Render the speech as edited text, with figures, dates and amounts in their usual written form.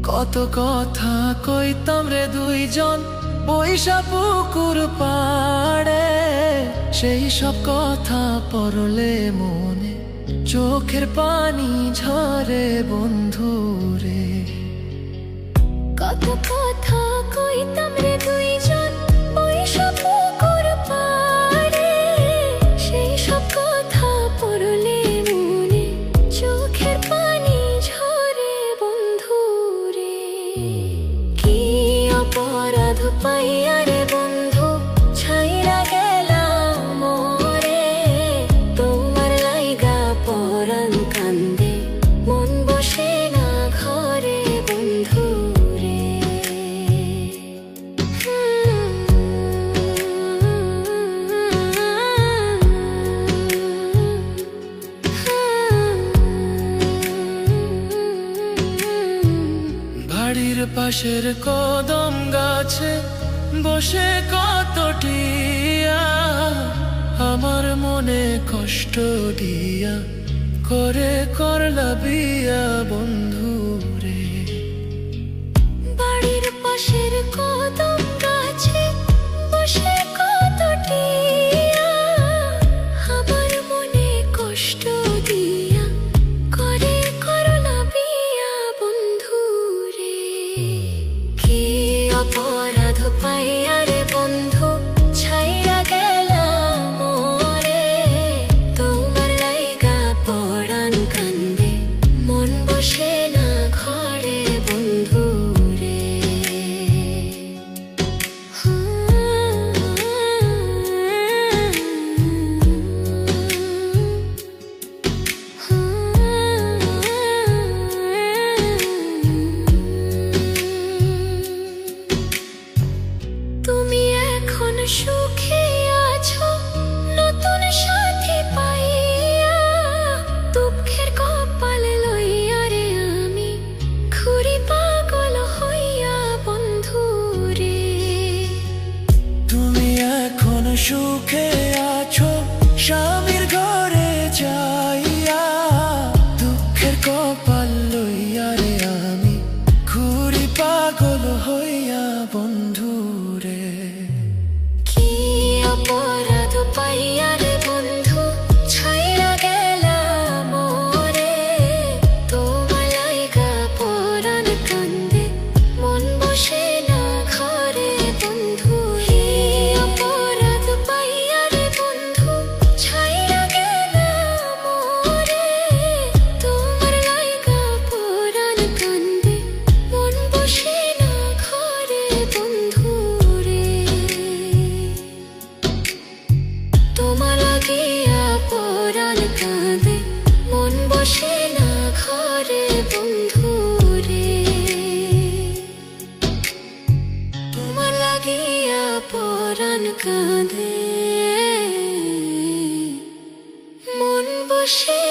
কত কথা কইতাম রে দুইজন বৈশা পুকুর পাড়ে, সেই সব কথা পড়লে মনে চোখের পানি ঝরে বন্ধু রে। কত কথা কইতাম রে দুইজন বৈশা পুকুর পাড়ে, সেই সব কথা পড়লে মনে চোখের পানি ঝরে বন্ধু রে। কি অপরাধ পাইয়া রে বন্ধু ছাইরা গেলাম মোরে, তোমার লাইগা পরাণ কান্দে মন বসে না ঘরে বন্ধু রে। বাড়ির পাশের কদম গাছে বসে কত টিয়া, আমার মনে কষ্ট দিয়া করে করলা বিয়া বন্ধু রে। বাড়ির পাশের কদম গাছে বসে কত টিয়া, আমার মনে কষ্ট দিয়া করে করলা বিয়া বন্ধু রে। কি অপরাধ পাইয়া রে বন্ধু ছাইরা গেলাম মোরে, তোমার লাইগা পরাণ কান্দে মন বসে না ঘরে বন্ধু রে। তুমি এখন সুখে আছো নতুন সাথী পাইয়া, দুঃখের কপাল লইয়া রে আমি ঘুরি পাগল হইয়া বন্ধু রে। তুমি এখন সুখে আছো স্বামীর ঘরে যাইয়া, দুঃখের কপাল লইয়া রে আমি ঘুরি পাগল হইয়া বন্ধু রে। কি অপরাধ পাইয়া রে বন্ধু ছাইরা গেলাম মোরে, তোমার লাইগা পরাণ কান্দে মন বসে না ঘরে বন্ধু। কি অপরাধ পাইয়া রে বন্ধু ছাইরা গেলাম মোরে, তোমার লাইগা পরাণ কান্দে মন বসে না ঘরে বন্ধু রে। তোমার লাগিয়া পরাণ কাঁদে মন বসে না ঘরে বন্ধু রে। তোমার লাগিয়া পরাণ কাঁদে মন বসে